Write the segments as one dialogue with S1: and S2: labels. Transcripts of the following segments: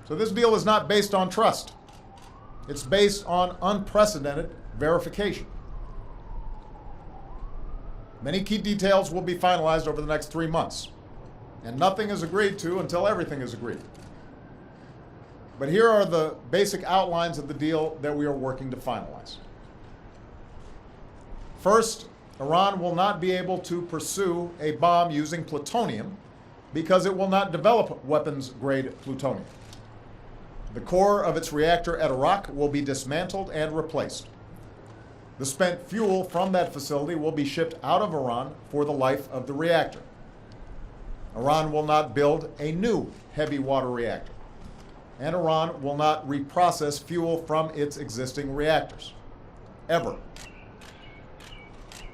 S1: So this deal is not based on trust. It's based on unprecedented verification. Many key details will be finalized over the next 3 months, and nothing is agreed to until everything is agreed. But here are the basic outlines of the deal that we are working to finalize. First, Iran will not be able to pursue a bomb using plutonium because it will not develop weapons-grade plutonium. The core of its reactor at Arak will be dismantled and replaced. The spent fuel from that facility will be shipped out of Iran for the life of the reactor. Iran will not build a new heavy water reactor, and Iran will not reprocess fuel from its existing reactors, ever.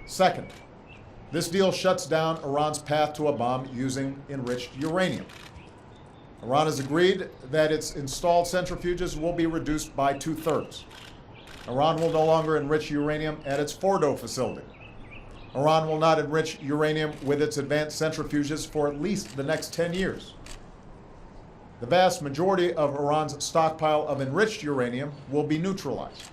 S1: Second, this deal shuts down Iran's path to a bomb using enriched uranium. Iran has agreed that its installed centrifuges will be reduced by 2/3. Iran will no longer enrich uranium at its Fordo facility. Iran will not enrich uranium with its advanced centrifuges for at least the next 10 years. The vast majority of Iran's stockpile of enriched uranium will be neutralized.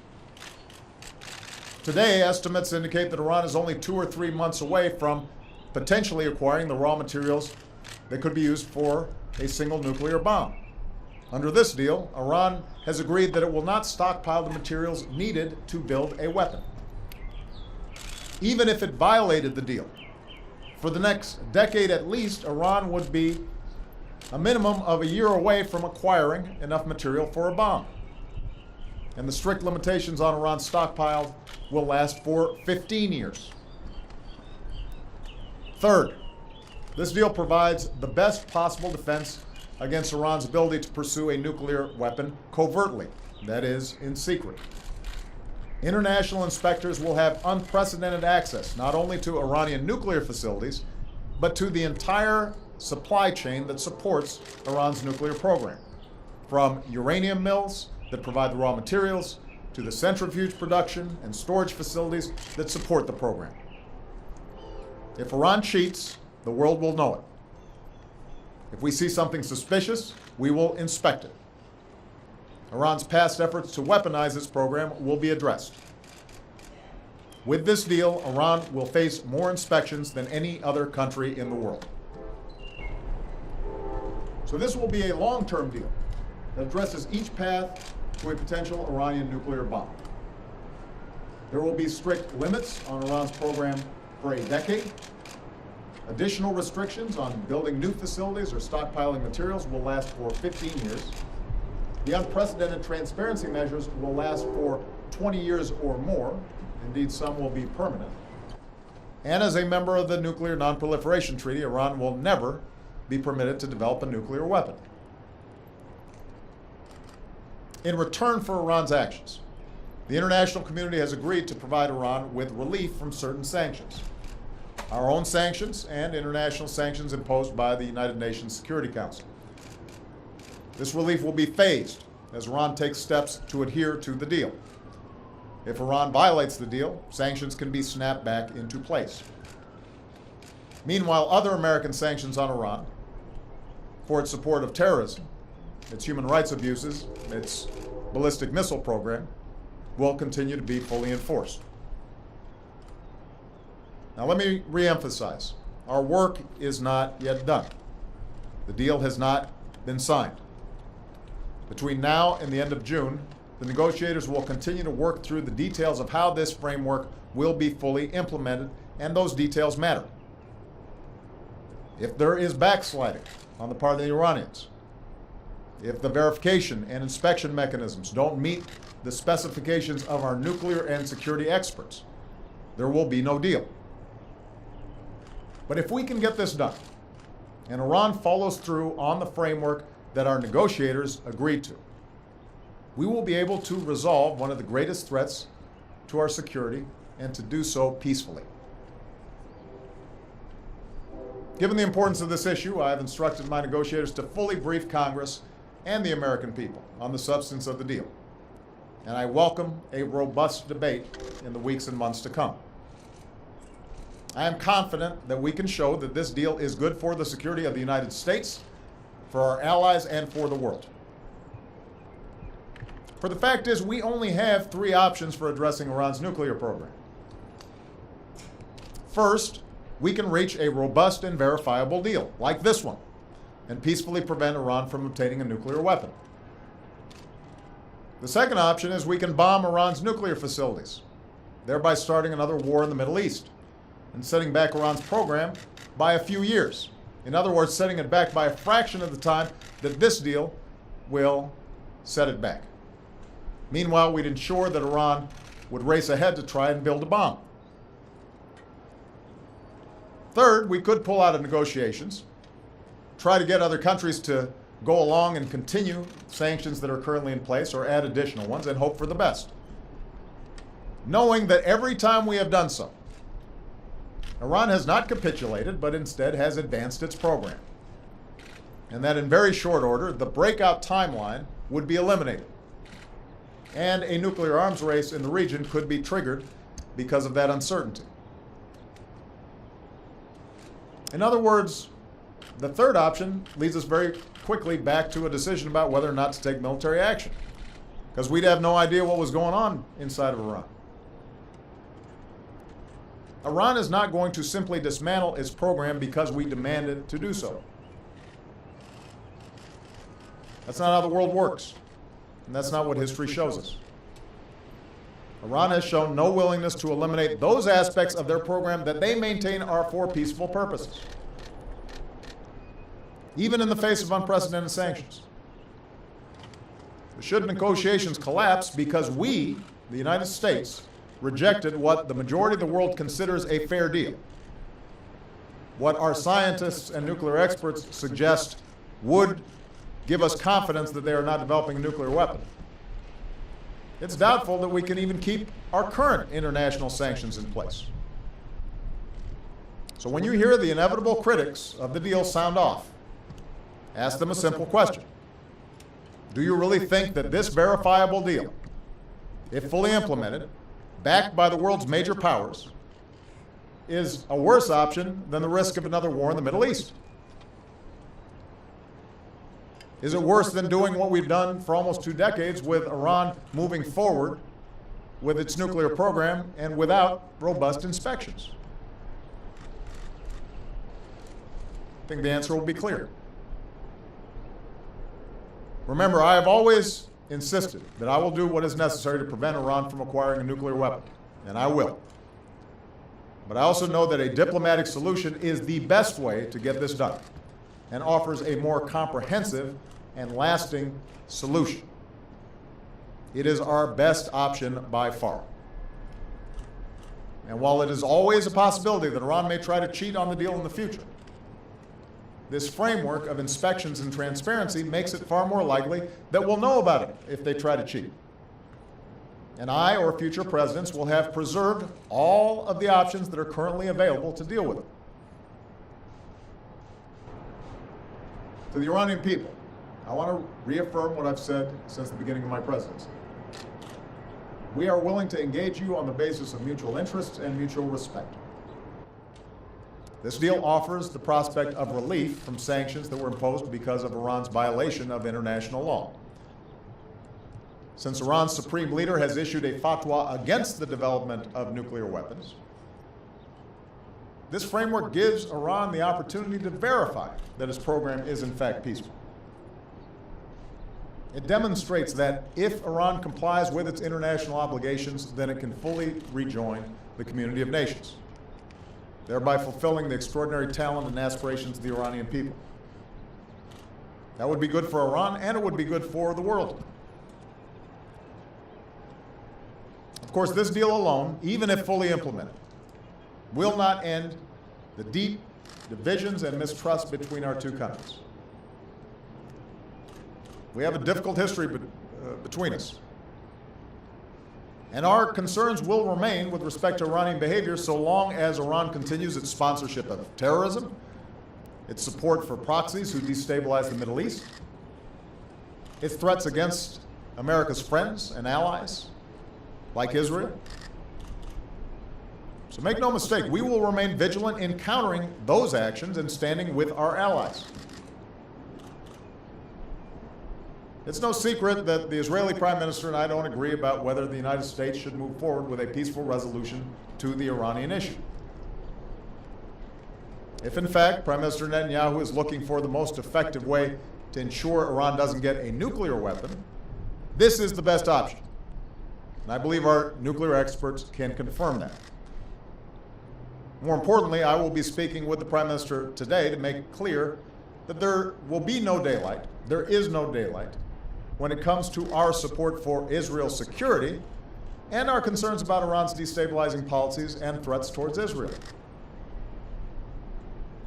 S1: Today, estimates indicate that Iran is only 2 or 3 months away from potentially acquiring the raw materials that could be used for a single nuclear bomb. Under this deal, Iran has agreed that it will not stockpile the materials needed to build a weapon. Even if it violated the deal, for the next decade at least, Iran would be a minimum of a year away from acquiring enough material for a bomb. And the strict limitations on Iran's stockpile will last for 15 years. Third, this deal provides the best possible defense against Iran's ability to pursue a nuclear weapon covertly, that is, in secret. International inspectors will have unprecedented access not only to Iranian nuclear facilities, but to the entire supply chain that supports Iran's nuclear program, from uranium mills that provide the raw materials to the centrifuge production and storage facilities that support the program. If Iran cheats, the world will know it. If we see something suspicious, we will inspect it. Iran's past efforts to weaponize its program will be addressed. With this deal, Iran will face more inspections than any other country in the world. So this will be a long-term deal that addresses each path to a potential Iranian nuclear bomb. There will be strict limits on Iran's program for a decade. Additional restrictions on building new facilities or stockpiling materials will last for 15 years. The unprecedented transparency measures will last for 20 years or more. Indeed, some will be permanent. And as a member of the Nuclear Non-Proliferation Treaty, Iran will never be permitted to develop a nuclear weapon. In return for Iran's actions, the international community has agreed to provide Iran with relief from certain sanctions. Our own sanctions and international sanctions imposed by the United Nations Security Council. This relief will be phased as Iran takes steps to adhere to the deal. If Iran violates the deal, sanctions can be snapped back into place. Meanwhile, other American sanctions on Iran for its support of terrorism, its human rights abuses, its ballistic missile program, will continue to be fully enforced. Now let me reemphasize, our work is not yet done. The deal has not been signed. Between now and the end of June, the negotiators will continue to work through the details of how this framework will be fully implemented, and those details matter. If there is backsliding on the part of the Iranians, if the verification and inspection mechanisms don't meet the specifications of our nuclear and security experts, there will be no deal. But if we can get this done, and Iran follows through on the framework that our negotiators agreed to, we will be able to resolve one of the greatest threats to our security and to do so peacefully. Given the importance of this issue, I have instructed my negotiators to fully brief Congress and the American people on the substance of the deal. And I welcome a robust debate in the weeks and months to come. I am confident that we can show that this deal is good for the security of the United States, for our allies, and for the world. For the fact is, we only have three options for addressing Iran's nuclear program. First, we can reach a robust and verifiable deal, like this one, and peacefully prevent Iran from obtaining a nuclear weapon. The second option is we can bomb Iran's nuclear facilities, thereby starting another war in the Middle East and setting back Iran's program by a few years. In other words, setting it back by a fraction of the time that this deal will set it back. Meanwhile, we'd ensure that Iran would race ahead to try and build a bomb. Third, we could pull out of negotiations, try to get other countries to go along and continue sanctions that are currently in place or add additional ones and hope for the best, knowing that every time we have done so, Iran has not capitulated, but instead has advanced its program, and that in very short order, the breakout timeline would be eliminated, and a nuclear arms race in the region could be triggered because of that uncertainty. In other words, the third option leads us very quickly back to a decision about whether or not to take military action, because we'd have no idea what was going on inside of Iran. Iran is not going to simply dismantle its program because we demand it to do so. That's not how the world works, and that's not what history shows us. Iran has shown no willingness to eliminate those aspects of their program that they maintain are for peaceful purposes, even in the face of unprecedented sanctions. Should negotiations collapse because we, the United States, rejected what the majority of the world considers a fair deal, what our scientists and nuclear experts suggest would give us confidence that they are not developing a nuclear weapon, it's doubtful that we can even keep our current international sanctions in place. So when you hear the inevitable critics of the deal sound off, ask them a simple question. Do you really think that this verifiable deal, if fully implemented, backed by the world's major powers, is a worse option than the risk of another war in the Middle East? Is it worse than doing what we've done for almost 2 decades with Iran moving forward with its nuclear program and without robust inspections? I think the answer will be clear. Remember, I have always insisted that I will do what is necessary to prevent Iran from acquiring a nuclear weapon, and I will. But I also know that a diplomatic solution is the best way to get this done and offers a more comprehensive and lasting solution. It is our best option by far. And while it is always a possibility that Iran may try to cheat on the deal in the future, this framework of inspections and transparency makes it far more likely that we'll know about it if they try to cheat. And I or future presidents will have preserved all of the options that are currently available to deal with it. To the Iranian people, I want to reaffirm what I've said since the beginning of my presidency. We are willing to engage you on the basis of mutual interests and mutual respect. This deal offers the prospect of relief from sanctions that were imposed because of Iran's violation of international law. Since Iran's supreme leader has issued a fatwa against the development of nuclear weapons, this framework gives Iran the opportunity to verify that its program is in fact peaceful. It demonstrates that if Iran complies with its international obligations, then it can fully rejoin the community of nations, thereby fulfilling the extraordinary talent and aspirations of the Iranian people. That would be good for Iran, and it would be good for the world. Of course, this deal alone, even if fully implemented, will not end the deep divisions and mistrust between our two countries. We have a difficult history between us. And our concerns will remain with respect to Iranian behavior so long as Iran continues its sponsorship of terrorism, its support for proxies who destabilize the Middle East, its threats against America's friends and allies, like Israel. So make no mistake, we will remain vigilant in countering those actions and standing with our allies. It's no secret that the Israeli Prime Minister and I don't agree about whether the United States should move forward with a peaceful resolution to the Iranian issue. If, in fact, Prime Minister Netanyahu is looking for the most effective way to ensure Iran doesn't get a nuclear weapon, this is the best option. And I believe our nuclear experts can confirm that. More importantly, I will be speaking with the Prime Minister today to make clear that there will be no daylight, there is no daylight, when it comes to our support for Israel's security and our concerns about Iran's destabilizing policies and threats towards Israel.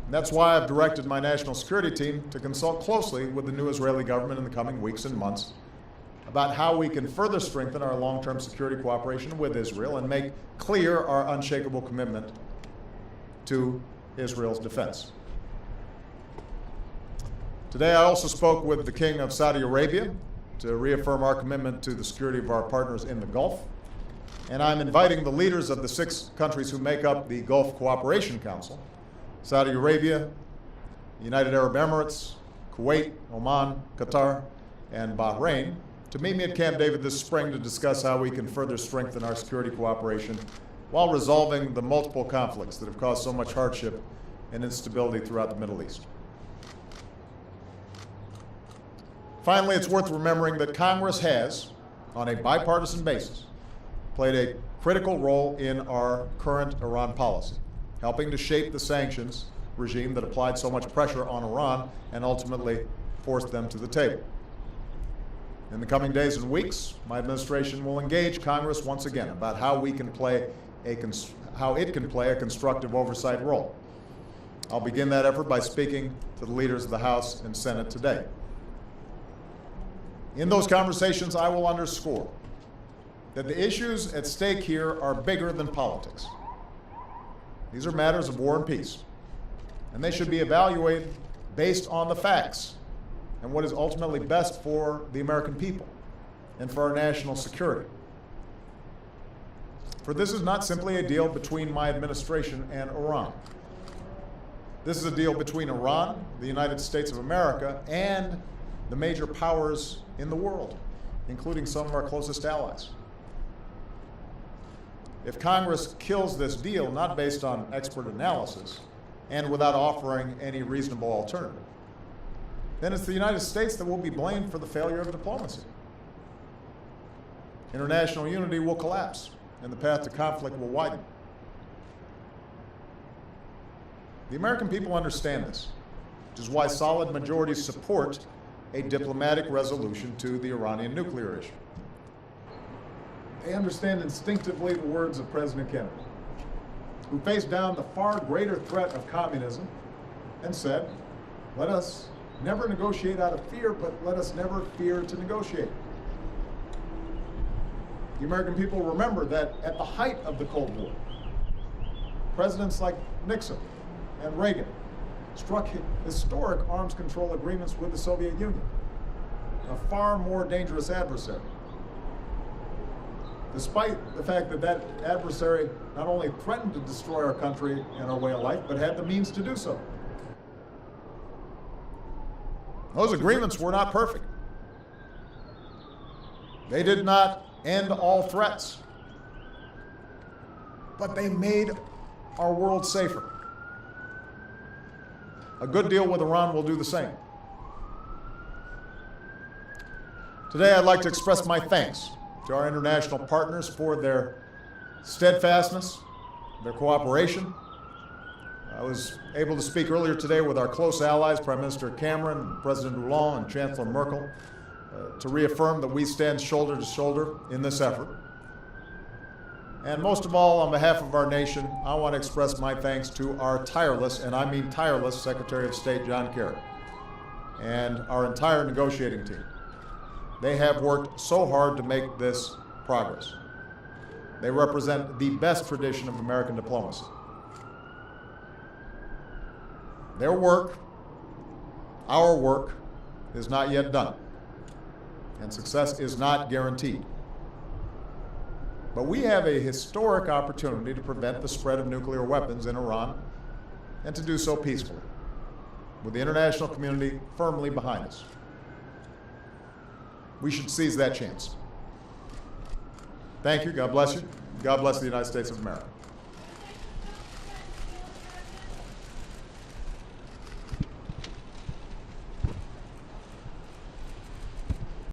S1: And that's why I've directed my national security team to consult closely with the new Israeli government in the coming weeks and months about how we can further strengthen our long-term security cooperation with Israel and make clear our unshakable commitment to Israel's defense. Today, I also spoke with the King of Saudi Arabia to reaffirm our commitment to the security of our partners in the Gulf. And I'm inviting the leaders of the 6 countries who make up the Gulf Cooperation Council, Saudi Arabia, United Arab Emirates, Kuwait, Oman, Qatar, and Bahrain, to meet me at Camp David this spring to discuss how we can further strengthen our security cooperation while resolving the multiple conflicts that have caused so much hardship and instability throughout the Middle East. Finally, it's worth remembering that Congress has, on a bipartisan basis, played a critical role in our current Iran policy, helping to shape the sanctions regime that applied so much pressure on Iran and ultimately forced them to the table. In the coming days and weeks, my administration will engage Congress once again about how it can play a constructive oversight role. I'll begin that effort by speaking to the leaders of the House and Senate today. In those conversations, I will underscore that the issues at stake here are bigger than politics. These are matters of war and peace, and they should be evaluated based on the facts and what is ultimately best for the American people and for our national security. For this is not simply a deal between my administration and Iran. This is a deal between Iran, the United States of America, and the major powers in the world, including some of our closest allies. If Congress kills this deal, not based on expert analysis and without offering any reasonable alternative, then it's the United States that will be blamed for the failure of diplomacy. International unity will collapse, and the path to conflict will widen. The American people understand this, which is why solid majorities support a diplomatic resolution to the Iranian nuclear issue. They understand instinctively the words of President Kennedy, who faced down the far greater threat of communism and said, "Let us never negotiate out of fear, but let us never fear to negotiate." The American people remember that at the height of the Cold War, presidents like Nixon and Reagan struck historic arms control agreements with the Soviet Union, a far more dangerous adversary. Despite the fact that that adversary not only threatened to destroy our country and our way of life, but had the means to do so. Those agreements were not perfect. They did not end all threats, but they made our world safer. A good deal with Iran will do the same. Today, I'd like to express my thanks to our international partners for their steadfastness, their cooperation. I was able to speak earlier today with our close allies, Prime Minister Cameron, President Hollande, and Chancellor Merkel, to reaffirm that we stand shoulder to shoulder in this effort. And most of all, on behalf of our nation, I want to express my thanks to our tireless, and I mean tireless, Secretary of State John Kerry and our entire negotiating team. They have worked so hard to make this progress. They represent the best tradition of American diplomacy. Their work, our work, is not yet done, and success is not guaranteed. But we have a historic opportunity to prevent the spread of nuclear weapons in Iran and to do so peacefully, with the international community firmly behind us. We should seize that chance. Thank you. God bless you. God bless the United States of America.